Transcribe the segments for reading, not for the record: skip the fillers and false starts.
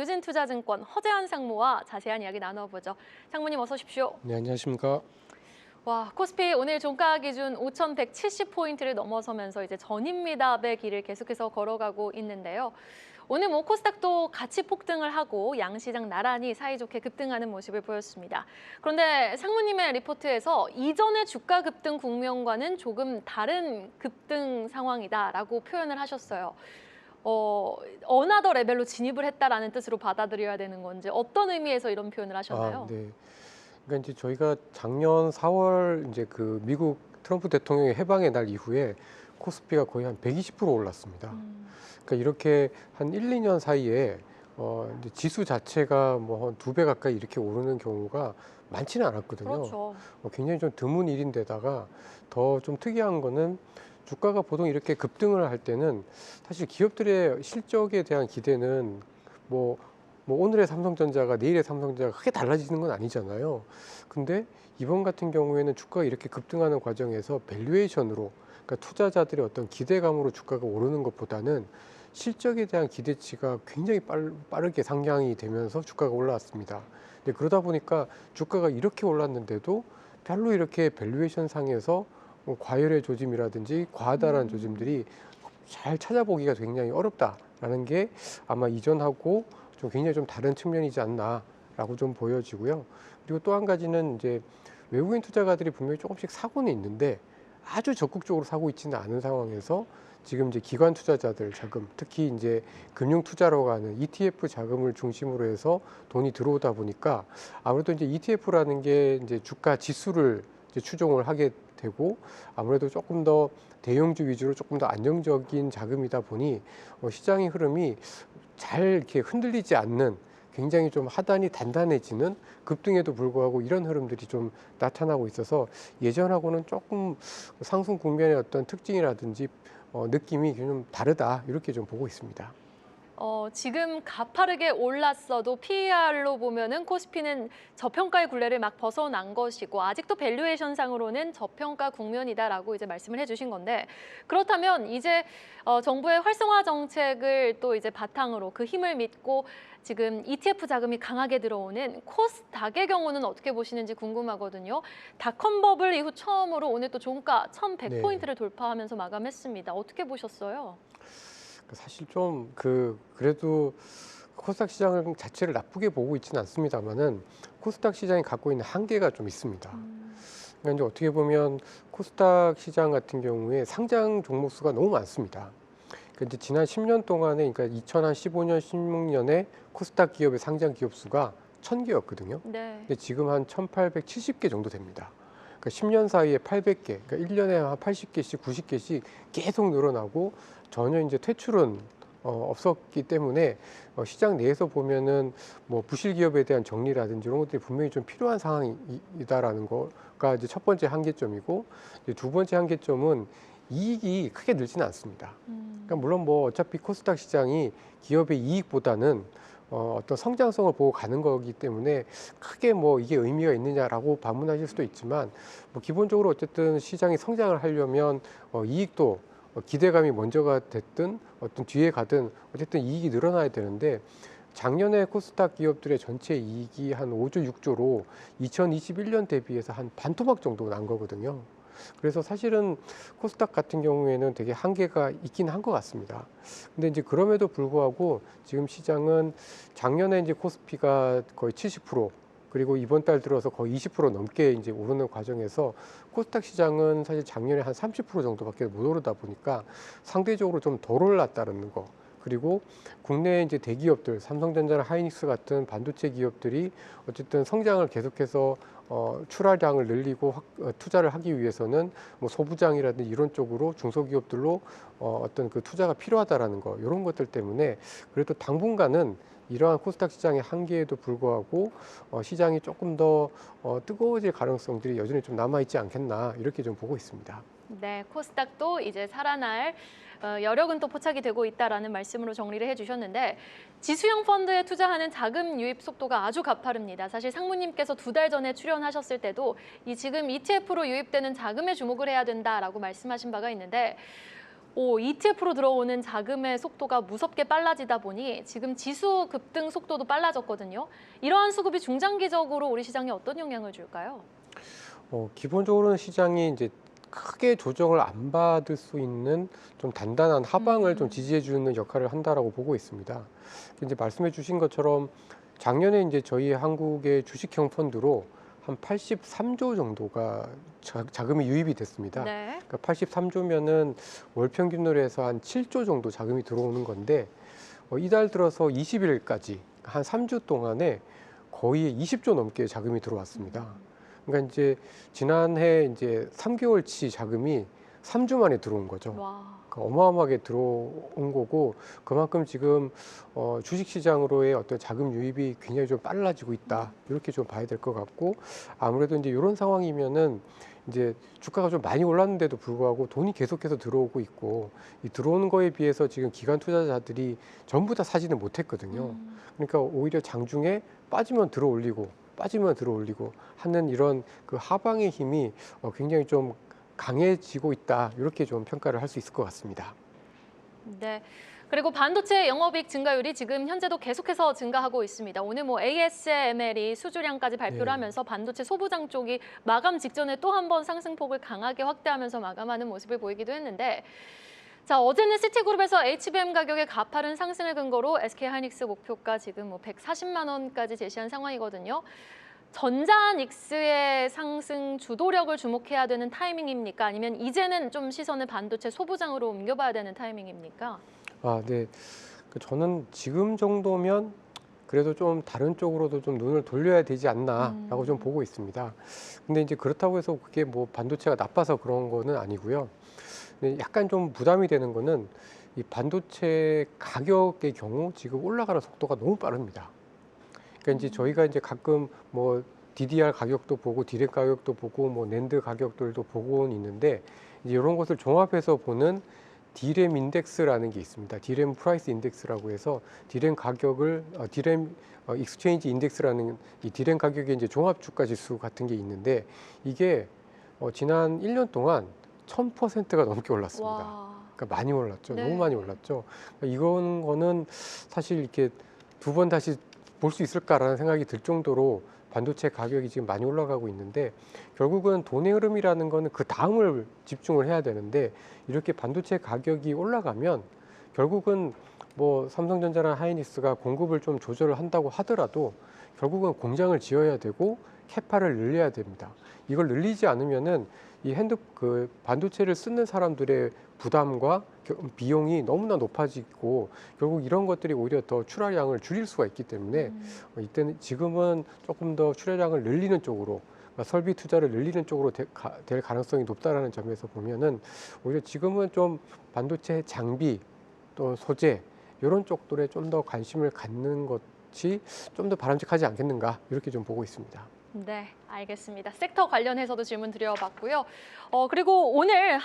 유진투자증권 허재한 상무와 자세한 이야기 나눠보죠. 상무님 어서 오십시오. 네, 안녕하십니까. 와, 코스피 오늘 종가 기준 5,170포인트를 넘어서면서 이제 전임 미답의 길을 계속해서 걸어가고 있는데요. 오늘 코스닥도 같이 폭등을 하고 양시장 나란히 사이좋게 급등하는 모습을 보였습니다. 그런데 상무님의 리포트에서 이전의 주가 급등 국면과는 조금 다른 급등 상황이다라고 표현을 하셨어요. 어나더 레벨로 진입을 했다라는 뜻으로 받아들여야 되는 건지 어떤 의미에서 이런 표현을 하셨나요? 네. 그러니까 이제 저희가 작년 4월 이제 그 미국 트럼프 대통령의 해방의 날 이후에 코스피가 거의 한 120% 올랐습니다. 그러니까 이렇게 한 1, 2년 사이에 이제 지수 자체가 뭐 한 2배 가까이 이렇게 오르는 경우가 많지는 않았거든요. 그렇죠. 굉장히 좀 드문 일인데다가 더 좀 특이한 거는 주가가 보통 이렇게 급등을 할 때는 사실 기업들의 실적에 대한 기대는 뭐 오늘의 삼성전자가 내일의 삼성전자가 크게 달라지는 건 아니잖아요. 근데 이번 같은 경우에는 주가가 이렇게 급등하는 과정에서 밸류에이션으로, 그러니까 투자자들의 어떤 기대감으로 주가가 오르는 것보다는 실적에 대한 기대치가 굉장히 빠르게 상향이 되면서 주가가 올라왔습니다. 근데 그러다 보니까 주가가 이렇게 올랐는데도 별로 이렇게 밸류에이션 상에서 과열의 조짐이라든지 과다한 조짐들이 잘 찾아보기가 굉장히 어렵다라는 게 아마 이전하고 좀 굉장히 좀 다른 측면이지 않나라고 좀 보여지고요. 그리고 또 한 가지는 이제 외국인 투자가들이 분명히 조금씩 사고는 있는데 아주 적극적으로 사고 있지는 않은 상황에서 지금 이제 기관 투자자들 자금, 특히 이제 금융 투자라고 하는 ETF 자금을 중심으로 해서 돈이 들어오다 보니까 아무래도 이제 ETF라는 게 이제 주가 지수를 이제 추종을 하게 되고 아무래도 조금 더 대형주 위주로 조금 더 안정적인 자금이다 보니 시장의 흐름이 잘 이렇게 흔들리지 않는, 굉장히 좀 하단이 단단해지는 급등에도 불구하고 이런 흐름들이 좀 나타나고 있어서 예전하고는 조금 상승 국면의 어떤 특징이라든지 느낌이 좀 다르다, 이렇게 좀 보고 있습니다. 지금 가파르게 올랐어도 PER로 보면은 코스피는 저평가의 굴레를 막 벗어난 것이고 아직도 밸류에이션상으로는 저평가 국면이다라고 이제 말씀을 해주신 건데, 그렇다면 이제 정부의 활성화 정책을 또 이제 바탕으로 그 힘을 믿고 지금 ETF 자금이 강하게 들어오는 코스닥의 경우는 어떻게 보시는지 궁금하거든요. 닷컴 버블 이후 처음으로 오늘 또 종가 1,100포인트를 돌파하면서 마감했습니다. 어떻게 보셨어요? 사실 좀 그래도 코스닥 시장 자체를 나쁘게 보고 있지는 않습니다만은 코스닥 시장이 갖고 있는 한계가 좀 있습니다. 그러니까 이제 어떻게 보면 코스닥 시장 같은 경우에 상장 종목 수가 너무 많습니다. 그러니까 이제 지난 10년 동안에, 그러니까 2015년, 16년에 코스닥 기업의 상장 기업 수가 1,000개였거든요. 네. 근데 지금 한 1,870개 정도 됩니다. 그러니까 10년 사이에 800개, 그러니까 1년에 한 80개씩, 90개씩 계속 늘어나고 전혀 이제 퇴출은 없었기 때문에 시장 내에서 보면은 뭐 부실 기업에 대한 정리라든지 이런 것들이 분명히 좀 필요한 상황이다라는 거가 이제 첫 번째 한계점이고, 이제 두 번째 한계점은 이익이 크게 늘지는 않습니다. 그러니까 물론 뭐 어차피 코스닥 시장이 기업의 이익보다는 어떤 성장성을 보고 가는 거기 때문에 크게 뭐 이게 의미가 있느냐라고 반문하실 수도 있지만, 뭐 기본적으로 어쨌든 시장이 성장을 하려면 이익도 기대감이 먼저가 됐든 어떤 뒤에 가든 어쨌든 이익이 늘어나야 되는데, 작년에 코스닥 기업들의 전체 이익이 한 5조 6조로 2021년 대비해서 한 반토막 정도 난 거거든요. 그래서 사실은 코스닥 같은 경우에는 되게 한계가 있긴 한 것 같습니다. 근데 이제 그럼에도 불구하고 지금 시장은 작년에 이제 코스피가 거의 70%, 그리고 이번 달 들어서 거의 20% 넘게 이제 오르는 과정에서 코스닥 시장은 사실 작년에 한 30% 정도밖에 못 오르다 보니까 상대적으로 좀 덜 올랐다는 거. 그리고 국내 이제 대기업들, 삼성전자나 하이닉스 같은 반도체 기업들이 어쨌든 성장을 계속해서 출하량을 늘리고 투자를 하기 위해서는 뭐 소부장이라든지 이런 쪽으로 중소기업들로 어떤 그 투자가 필요하다라는 거, 이런 것들 때문에 그래도 당분간은 이러한 코스닥 시장의 한계에도 불구하고 시장이 조금 더 뜨거워질 가능성들이 여전히 좀 남아있지 않겠나, 이렇게 좀 보고 있습니다. 네, 코스닥도 이제 살아날 여력은 또 포착이 되고 있다라는 말씀으로 정리를 해주셨는데, 지수형 펀드에 투자하는 자금 유입 속도가 아주 가파릅니다. 사실 상무님께서 2달 전에 출연하셨을 때도 이 지금 ETF로 유입되는 자금에 주목을 해야 된다라고 말씀하신 바가 있는데, ETF로 들어오는 자금의 속도가 무섭게 빨라지다 보니 지금 지수 급등 속도도 빨라졌거든요. 이러한 수급이 중장기적으로 우리 시장에 어떤 영향을 줄까요? 기본적으로는 시장이 이제 크게 조정을 안 받을 수 있는 좀 단단한 하방을 좀 지지해 주는 역할을 한다라고 보고 있습니다. 이제 말씀해 주신 것처럼 작년에 이제 저희 한국의 주식형 펀드로 한 83조 정도가 자금이 유입이 됐습니다. 네. 그러니까 83조면은 월 평균으로 해서 한 7조 정도 자금이 들어오는 건데 이달 들어서 20일까지 한 3주 동안에 거의 20조 넘게 자금이 들어왔습니다. 그러니까 이제 지난해 이제 3개월치 자금이 3주 만에 들어온 거죠. 와. 그러니까 어마어마하게 들어온 거고 그만큼 지금 주식시장으로의 어떤 자금 유입이 굉장히 좀 빨라지고 있다 이렇게 좀 봐야 될 것 같고 아무래도 이제 이런 상황이면은 이제 주가가 좀 많이 올랐는데도 불구하고 돈이 계속해서 들어오고 있고 이 들어오는 거에 비해서 지금 기관 투자자들이 전부 다 사지는 못했거든요. 그러니까 오히려 장중에 빠지면 들어 올리고 빠지면 들어 올리고 하는 이런 그 하방의 힘이 굉장히 좀 강해지고 있다 이렇게 좀 평가를 할 수 있을 것 같습니다. 네. 그리고 반도체 영업이익 증가율이 지금 현재도 계속해서 증가하고 있습니다. 오늘 ASML이 수주량까지 발표를 네. 하면서 반도체 소부장 쪽이 마감 직전에 또 한 번 상승폭을 강하게 확대하면서 마감하는 모습을 보이기도 했는데 자, 어제는 시티그룹에서 HBM 가격의 가파른 상승을 근거로 SK하이닉스 목표가 지금 140만 원까지 제시한 상황이거든요. 전자닉스의 상승 주도력을 주목해야 되는 타이밍입니까? 아니면 이제는 좀 시선을 반도체 소부장으로 옮겨봐야 되는 타이밍입니까? 네. 저는 지금 정도면 그래도 좀 다른 쪽으로도 좀 눈을 돌려야 되지 않나라고 좀 보고 있습니다. 근데 이제 그렇다고 해서 그게 반도체가 나빠서 그런 거는 아니고요. 근데 약간 좀 부담이 되는 거는 이 반도체 가격의 경우 지금 올라가는 속도가 너무 빠릅니다. 그러니까 이제 저희가 이제 가끔 DDR 가격도 보고 디램 가격도 보고 낸드 가격들도 보고는 있는데 이제 이런 것을 종합해서 보는 디램 인덱스라는 게 있습니다. 디램 프라이스 인덱스라고 해서 디램 가격을 디램 익스체인지 인덱스라는 이 디램 가격의 이제 종합 주가 지수 같은 게 있는데 이게 지난 1년 동안 1000%가 넘게 올랐습니다. 와. 그러니까 많이 올랐죠. 네. 너무 많이 올랐죠. 그러니까 이건 거는 사실 이렇게 두 번 다시 볼 수 있을까라는 생각이 들 정도로 반도체 가격이 지금 많이 올라가고 있는데 결국은 돈의 흐름이라는 거는 그 다음을 집중을 해야 되는데 이렇게 반도체 가격이 올라가면 결국은 삼성전자나 하이닉스가 공급을 좀 조절을 한다고 하더라도 결국은 공장을 지어야 되고 캐파를 늘려야 됩니다. 이걸 늘리지 않으면은 이 반도체를 쓰는 사람들의 부담과 비용이 너무나 높아지고 결국 이런 것들이 오히려 더 출하량을 줄일 수가 있기 때문에 이때는 지금은 조금 더 출하량을 늘리는 쪽으로 설비 투자를 늘리는 쪽으로 될 가능성이 높다라는 점에서 보면은 오히려 지금은 좀 반도체 장비 또 소재 이런 쪽들에 좀 더 관심을 갖는 것이 좀 더 바람직하지 않겠는가 이렇게 좀 보고 있습니다. 네, 알겠습니다. 섹터 관련해서도 질문 드려봤고요. 그리고 오늘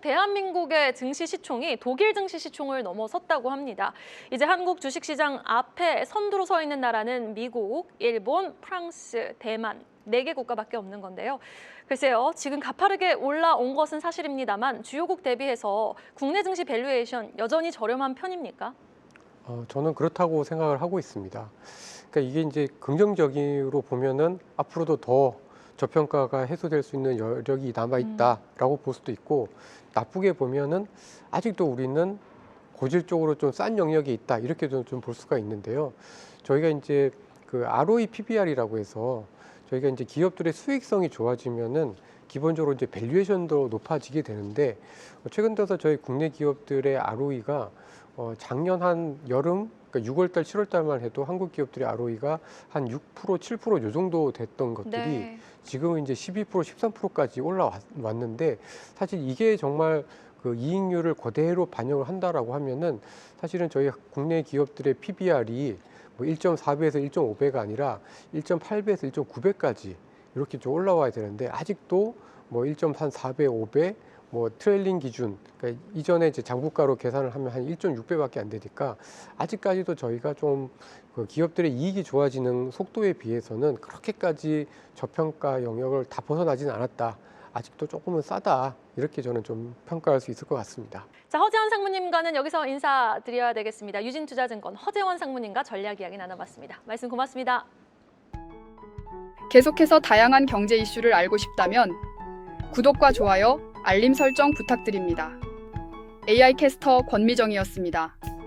대한민국의 증시 시총이 독일 증시 시총을 넘어섰다고 합니다. 이제 한국 주식시장 앞에 선두로 서 있는 나라는 미국, 일본, 프랑스, 대만 4개 국가밖에 없는 건데요. 글쎄요, 지금 가파르게 올라온 것은 사실입니다만 주요국 대비해서 국내 증시 밸류에이션 여전히 저렴한 편입니까? 저는 그렇다고 생각을 하고 있습니다. 그러니까 이게 이제 긍정적으로 보면은 앞으로도 더 저평가가 해소될 수 있는 여력이 남아 있다라고 볼 수도 있고 나쁘게 보면은 아직도 우리는 고질적으로 좀 싼 영역에 있다 이렇게도 좀 볼 수가 있는데요. 저희가 이제 그 ROE PBR이라고 해서 저희가 이제 기업들의 수익성이 좋아지면은 기본적으로 이제 밸류에이션도 높아지게 되는데 최근 들어서 저희 국내 기업들의 ROE가 작년 한 여름 그러니까 6월달, 7월달만 해도 한국 기업들의 ROE가 한 6%, 7%, 요 정도 됐던 것들이 네. 지금은 이제 12%, 13%까지 올라왔는데 사실 이게 정말 그 이익률을 그대로 반영을 한다라고 하면은 사실은 저희 국내 기업들의 PBR이 1.4배에서 1.5배가 아니라 1.8배에서 1.9배까지 이렇게 좀 올라와야 되는데 아직도 1.4배, 5배 트레일링 기준, 그러니까 이전에 이제 장부가로 계산을 하면 한 1.6배밖에 안 되니까 아직까지도 저희가 좀 그 기업들의 이익이 좋아지는 속도에 비해서는 그렇게까지 저평가 영역을 다 벗어나지는 않았다. 아직도 조금은 싸다 이렇게 저는 좀 평가할 수 있을 것 같습니다. 자, 허재원 상무님과는 여기서 인사드려야 되겠습니다. 유진투자증권 허재원 상무님과 전략 이야기 나눠봤습니다. 말씀 고맙습니다. 계속해서 다양한 경제 이슈를 알고 싶다면 구독과 좋아요, 알림 설정 부탁드립니다. AI 캐스터 권미정이었습니다.